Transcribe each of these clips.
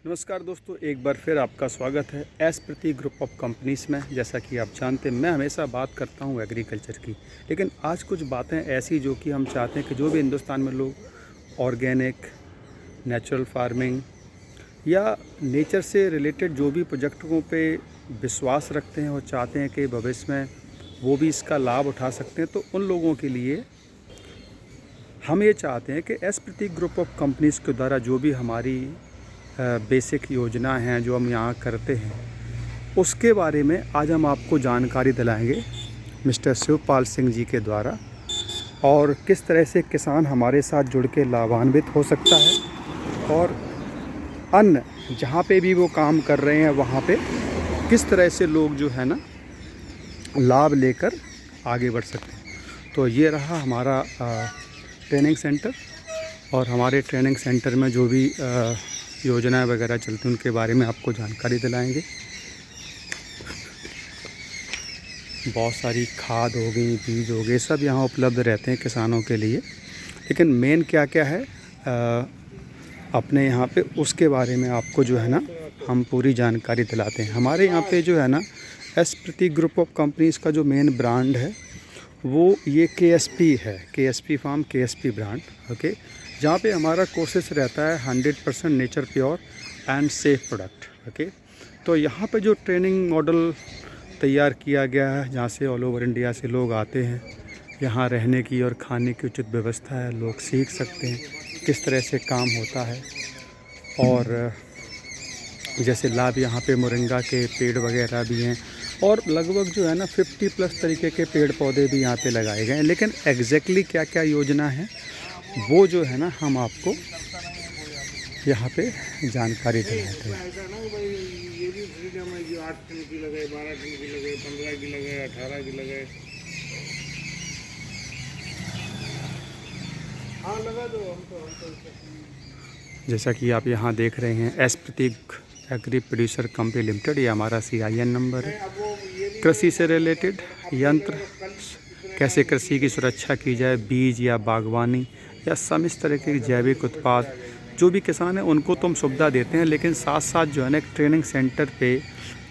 नमस्कार दोस्तों, एक बार फिर आपका स्वागत है S Prateek group of companies में। जैसा कि आप जानते हैं, मैं हमेशा बात करता हूं एग्रीकल्चर की, लेकिन आज कुछ बातें ऐसी जो कि हम चाहते हैं कि जो भी हिंदुस्तान में लोग ऑर्गेनिक, नेचुरल फार्मिंग या नेचर से रिलेटेड जो भी प्रोजेक्टों पे विश्वास रखते हैं और चाहते हैं कि भविष्य में वो भी इसका लाभ उठा सकते हैं, तो उन लोगों के लिए हम ये चाहते हैं कि S Prateek group of companies के द्वारा जो भी हमारी बेसिक योजना हैं जो हम यहाँ करते हैं, उसके बारे में आज हम आपको जानकारी दिलाएंगे मिस्टर शिवपाल सिंह जी के द्वारा, और किस तरह से किसान हमारे साथ जुड़ के लाभान्वित हो सकता है और अन्य जहाँ पे भी वो काम कर रहे हैं वहाँ पे किस तरह से लोग जो है ना लाभ लेकर आगे बढ़ सकते हैं। तो ये रहा हमारा ट्रेनिंग सेंटर, और हमारे ट्रेनिंग सेंटर में जो भी योजनाएं वगैरह चलती हैं उनके बारे में आपको जानकारी दिलाएंगे। बहुत सारी खाद हो गई, बीज हो गए, सब यहाँ उपलब्ध रहते हैं किसानों के लिए। लेकिन मेन क्या क्या है अपने यहाँ पे, उसके बारे में आपको जो है ना हम पूरी जानकारी दिलाते हैं। हमारे यहाँ पे जो है ना S Prateek group of companies का जो मेन ब्रांड है वो ये KSP है, KSP farm, KSP brand, okay, जहाँ पे हमारा कोशिश रहता है 100% nature pure and safe product, okay. तो यहाँ पे जो ट्रेनिंग मॉडल तैयार किया गया है, जहाँ से ऑल ओवर इंडिया से लोग आते हैं, यहाँ रहने की और खाने की उचित व्यवस्था है, लोग सीख सकते हैं किस तरह से काम होता है। और जैसे लाभ यहाँ पे मोरिंगा के पेड़ वगैरह भी हैं, और लगभग जो है ना 50+ तरीके के पेड़ पौधे भी यहाँ पे लगाए गए हैं। लेकिन एग्जैक्टली क्या क्या योजना है वो जो है ना हम आपको यहाँ पे जानकारी दिलाते हैं। ऐसा ना भाई, ये भी फ्रीडम है कि 8 टन की लगे, 12 टन की लगे, 15 की लगे, 18 की लगे। हाँ लगा दो, हम तो जैसा कि आप यहाँ देख रहे हैं एस प्रतीक एग्री प्रोड्यूसर कंपनी लिमिटेड, ये हमारा CIN नंबर है। कृषि से रिलेटेड यंत्र, कैसे कृषि की सुरक्षा की जाए, बीज या बागवानी या सम इस तरह के जैविक उत्पाद, जो भी किसान हैं उनको तो हम सुविधा देते हैं, लेकिन साथ साथ जो है ना एक ट्रेनिंग सेंटर पे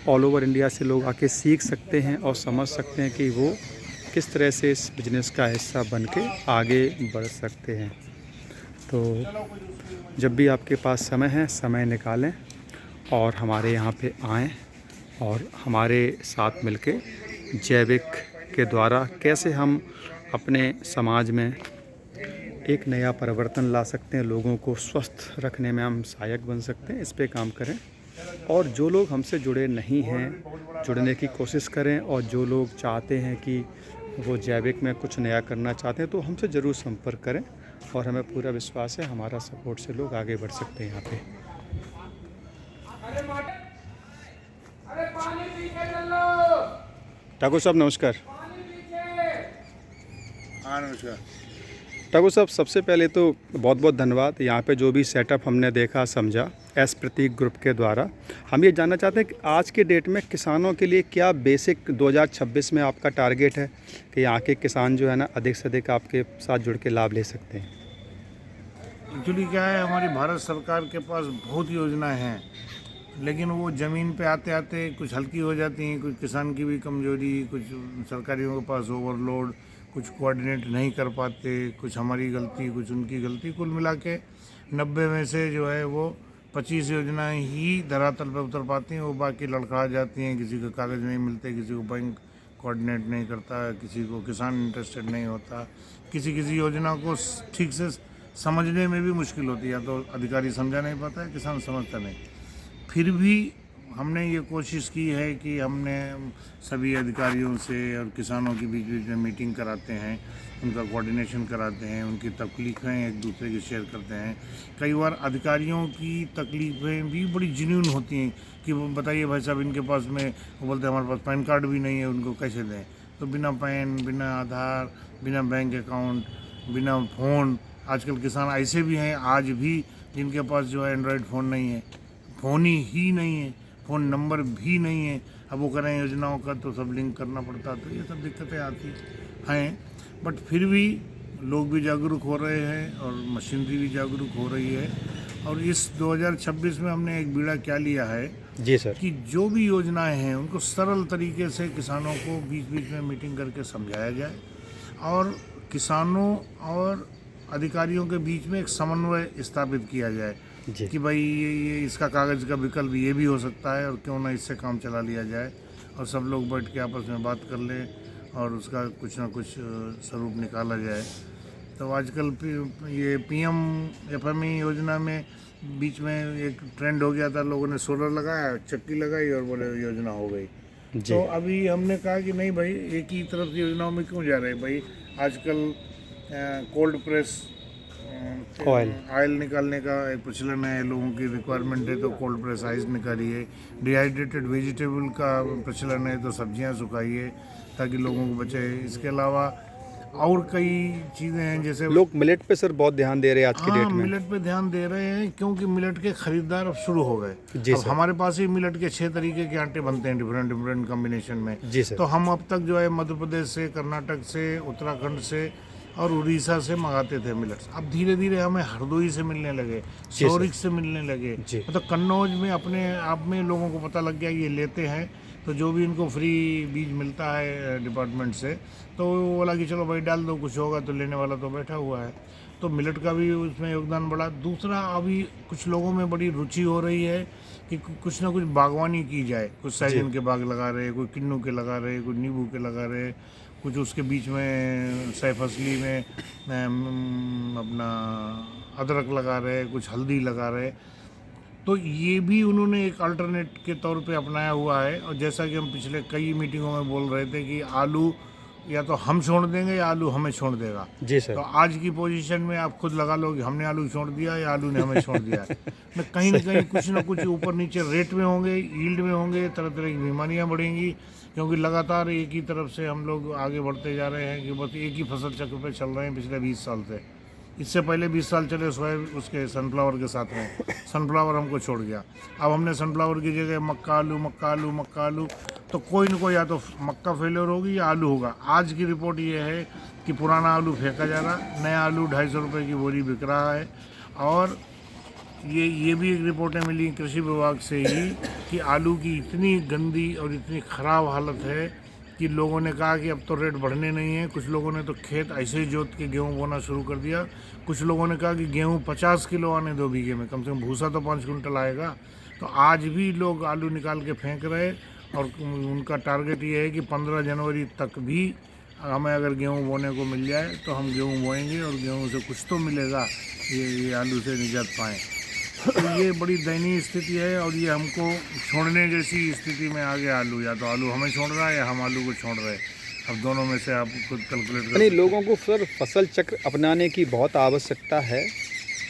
ऑल ओवर इंडिया से लोग आके सीख सकते हैं और समझ सकते हैं कि वो किस तरह से इस बिज़नेस का हिस्सा बन के आगे बढ़ सकते हैं। तो जब भी आपके पास समय है, समय निकालें और हमारे यहाँ पे आएँ और हमारे साथ मिलके जैविक के द्वारा कैसे हम अपने समाज में एक नया परिवर्तन ला सकते हैं, लोगों को स्वस्थ रखने में हम सहायक बन सकते हैं, इस पे काम करें। और जो लोग हमसे जुड़े नहीं हैं, जुड़ने की कोशिश करें, और जो लोग चाहते हैं कि वो जैविक में कुछ नया करना चाहते हैं तो हमसे ज़रूर संपर्क करें, और हमें पूरा विश्वास है हमारा सपोर्ट से लोग आगे बढ़ सकते हैं यहाँ पे। ठाकुर साहब नमस्कार। हाँ नमस्कार। ठाकुर साहब, सबसे पहले तो बहुत बहुत धन्यवाद। यहाँ पे जो भी सेटअप हमने देखा समझा एस प्रतीक ग्रुप के द्वारा, हम ये जानना चाहते हैं कि आज के डेट में किसानों के लिए क्या बेसिक 2026 में आपका टारगेट है कि यहाँ के किसान जो है ना अधिक से अधिक आपके साथ जुड़ के लाभ ले सकते हैं। एक्चुअली क्या है, हमारी भारत सरकार के पास बहुत योजनाएं हैं, लेकिन वो ज़मीन पे आते आते कुछ हल्की हो जाती हैं, कुछ किसान की भी कमजोरी, कुछ सरकारियों के पास ओवरलोड, कुछ कोऑर्डिनेट नहीं कर पाते, कुछ हमारी गलती, कुछ उनकी गलती। कुल मिला के 90 में से जो है वो 25 योजनाएं ही धरातल पर उतर पाती हैं, वो बाकी लड़खड़ा जाती हैं। किसी को कागज़ नहीं मिलते, किसी को बैंक कोऑर्डिनेट नहीं करता, किसी को किसान इंटरेस्टेड नहीं होता, किसी किसी योजना को ठीक से समझने में भी मुश्किल होती है, या तो अधिकारी समझा नहीं पाता है, किसान समझता नहीं। फिर भी हमने ये कोशिश की है कि हमने सभी अधिकारियों से और किसानों के बीच बीच में मीटिंग कराते हैं, उनका कोऑर्डिनेशन कराते हैं, उनकी तकलीफ़ें एक दूसरे की शेयर करते हैं। कई बार अधिकारियों की तकलीफ़ें भी बड़ी जेन्युइन होती हैं कि वो बताइए भाई साहब, इनके पास में, वो बोलते हैं हमारे पास पैन कार्ड भी नहीं है, उनको कैसे दें। तो बिना पैन, बिना आधार, बिना बैंक अकाउंट, बिना फ़ोन, आजकल किसान ऐसे भी हैं आज भी जिनके पास जो है एंड्रॉयड फ़ोन नहीं है, फ़ोन ही नहीं है, फ़ोन नंबर भी नहीं है। अब वो करें योजनाओं का तो सब लिंक करना पड़ता, तो ये सब दिक्कतें आती हैं। बट फिर भी लोग भी जागरूक हो रहे हैं और मशीनरी भी जागरूक हो रही है, और इस 2026 में हमने एक बीड़ा क्या लिया है जी सर। कि जो भी योजनाएं हैं उनको सरल तरीके से किसानों को बीच बीच में मीटिंग करके समझाया जाए और किसानों और अधिकारियों के बीच में एक समन्वय स्थापित किया जाए जी कि भाई ये इसका कागज़ का विकल्प ये भी हो सकता है और क्यों ना इससे काम चला लिया जाए और सब लोग बैठ के आपस में बात कर लें और उसका कुछ ना कुछ स्वरूप निकाला जाए। तो आजकल ये पीएम एफएमई योजना में बीच में एक ट्रेंड हो गया था, लोगों ने सोलर लगाया, चक्की लगाई और बोले योजना हो गई। जी तो अभी हमने कहा कि नहीं भाई, एक ही तरफ की योजनाओं में क्यों जा रहे हैं भाई। आजकल कोल्ड प्रेस ऑयल निकालने का एक प्रचलन है, लोगों की रिक्वायरमेंट है तो कोल्ड प्रेस आइस निकालिए। डिहाइड्रेटेड वेजिटेबल का प्रचलन है तो सब्जियां सुखाइए ताकि लोगों को बचे। इसके अलावा और कई चीज़ें हैं, जैसे लोग मिलेट पे सर बहुत ध्यान दे रहे हैं आज की हाँ, डेट में। मिलेट पे ध्यान दे रहे हैं क्योंकि मिलेट के खरीदार अब शुरू हो गए। जी अब सर। हमारे पास ही मिलेट के 6 तरीके के आटे बनते हैं डिफरेंट डिफरेंट कॉम्बिनेशन में। जी सर। तो हम अब तक जो है मध्य प्रदेश से, कर्नाटक से, उत्तराखंड से और उड़ीसा से मंगाते थे मिलेट्स। अब धीरे धीरे हमें हरदोई से मिलने लगे, शौरिक से मिलने लगे। जी। मतलब कन्नौज में अपने आप में लोगों को पता लग गया ये लेते हैं, तो जो भी इनको फ्री बीज मिलता है डिपार्टमेंट से, तो वो बोला कि चलो भाई डाल दो, कुछ होगा तो लेने वाला तो बैठा हुआ है। तो मिलेट का भी उसमें योगदान बढ़ा। दूसरा, अभी कुछ लोगों में बड़ी रुचि हो रही है कि कुछ ना कुछ बागवानी की जाए। कुछ सैजन के बाग लगा रहे, कोई किन्नू के लगा रहे, कोई नींबू के लगा रहे, कुछ उसके बीच में सैफसली में अपना अदरक लगा रहे, कुछ हल्दी लगा रहे। तो ये भी उन्होंने एक अल्टरनेट के तौर पे अपनाया हुआ है। और जैसा कि हम पिछले कई मीटिंगों में बोल रहे थे कि आलू या तो हम छोड़ देंगे या आलू हमें छोड़ देगा। जी सर। तो आज की पोजीशन में आप खुद लगा लो कि हमने आलू छोड़ दिया या आलू ने हमें छोड़ दिया है। मैं कहीं ना कुछ ऊपर नीचे रेट में होंगे, यील्ड में होंगे, तरह तरह की बीमारियां बढ़ेंगी क्योंकि लगातार एक ही तरफ से हम लोग आगे बढ़ते जा रहे हैं कि बस एक ही फसल चक्र पे चल रहे हैं पिछले 20 साल से। इससे पहले 20 साल चले सोयाबीन उसके सनफ्लावर के साथ में, सनफ्लावर हमको छोड़ गया। अब हमने सनफ्लावर की जगह मक्का आलू, तो कोई न कोई या तो मक्का फेलियर होगी या आलू होगा। आज की रिपोर्ट ये है कि पुराना आलू फेंका जा रहा, नया आलू 250 रुपये की बोरी बिक रहा है। और ये भी एक रिपोर्टें मिली कृषि विभाग से ही कि आलू की इतनी गंदी और इतनी ख़राब हालत है कि लोगों ने कहा कि अब तो रेट बढ़ने नहीं है। कुछ लोगों ने तो खेत ऐसे ही जोत के गेहूँ बोना शुरू कर दिया। कुछ लोगों ने कहा कि गेहूँ 50 किलो आने दो बीघे में, कम से कम भूसा तो 5 कुंटल आएगा। तो आज भी लोग आलू निकाल के फेंक रहे और उनका टारगेट ये है कि 15 जनवरी तक भी हमें अगर गेहूँ बोने को मिल जाए तो हम गेहूँ बोएंगे और गेहूँ से कुछ तो मिलेगा, ये आलू से निजात पाएँ। तो ये बड़ी दयनीय स्थिति है और ये हमको छोड़ने जैसी स्थिति में आ गया आलू। या तो आलू हमें छोड़ रहा है या हम आलू को छोड़ रहे हैं। अब दोनों में से आप खुद कैलकुलेट नहीं, लोगों को सर फसल चक्र अपनाने की बहुत आवश्यकता है।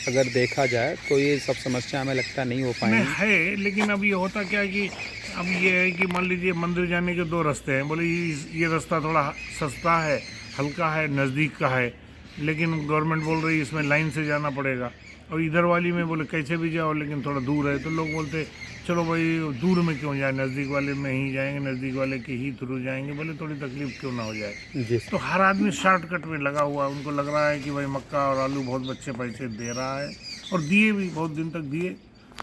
अगर देखा जाए तो ये सब समस्या हमें लगता नहीं हो पाएंगी। है, लेकिन अब ये होता क्या है कि अब ये है कि मान लीजिए मंदिर जाने के 2 रास्ते हैं। बोले ये रास्ता थोड़ा सस्ता है, हल्का है, नज़दीक का है, लेकिन गवर्नमेंट बोल रही है इसमें लाइन से जाना पड़ेगा। और इधर वाली में बोले कैसे भी जाओ लेकिन थोड़ा दूर है, तो लोग बोलते चलो भाई दूर में क्यों जाए, नज़दीक वाले में ही जाएंगे, नज़दीक वाले के ही थ्रू जाएंगे, बोले थोड़ी तकलीफ क्यों ना हो जाए। जी तो हर आदमी शॉर्टकट में लगा हुआ है। उनको लग रहा है कि भाई मक्का और आलू बहुत अच्छे पैसे दे रहा है और दिए भी, बहुत दिन तक दिए।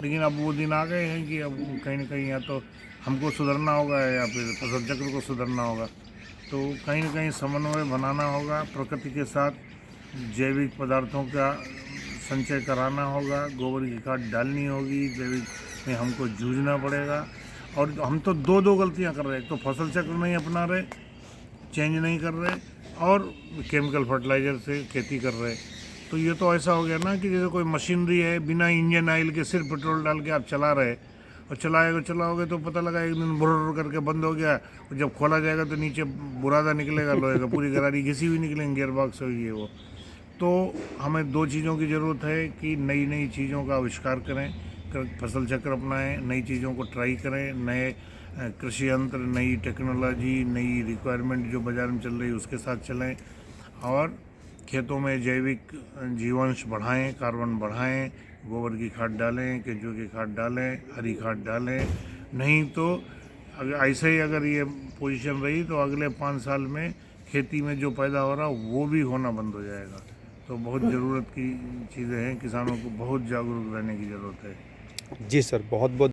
लेकिन अब वो दिन आ गए हैं कि अब कहीं ना कहीं या तो हमको सुधरना होगा या फिर फसल चक्र को सुधरना होगा। तो कहीं ना कहीं समन्वय बनाना होगा, प्रकृति के साथ जैविक पदार्थों का संचय कराना होगा, गोबर की खाद डालनी होगी, जैविक में हमको जूझना पड़ेगा। और हम तो दो गलतियां कर रहे हैं, तो फसल चक्र नहीं अपना रहे, चेंज नहीं कर रहे और केमिकल फर्टिलाइज़र से खेती कर रहे। तो ये तो ऐसा हो गया ना कि जैसे कोई मशीनरी है, बिना इंजन ऑयल के सिर्फ पेट्रोल डाल के आप चला रहे और चलाओगे तो पता लगा एक दिन बुर्र करके बंद हो गया और जब खोला जाएगा तो नीचे बुरादा निकलेगा लोहे का, पूरी गरारी घिसी हुई निकलेंगे, गियर बॉक्स होगी ये वो। तो हमें 2 चीज़ों की ज़रूरत है कि नई चीज़ों का आविष्कार करें, फसल चक्र अपनाएं, नई चीज़ों को ट्राई करें, नए कृषि यंत्र, नई टेक्नोलॉजी, नई रिक्वायरमेंट जो बाज़ार में चल रही है उसके साथ चलें और खेतों में जैविक जीवांश बढ़ाएं, कार्बन बढ़ाएं, गोबर की खाद डालें, केंचुए की खाद डालें, हरी खाद डालें। नहीं तो अगर ऐसे ही अगर ये पोजीशन रही तो अगले 5 साल में खेती में जो पैदा हो रहा वो भी होना बंद हो जाएगा। तो बहुत ज़रूरत की चीज़ें हैं, किसानों को बहुत जागरूक रहने की ज़रूरत है। जी सर, बहुत बहुत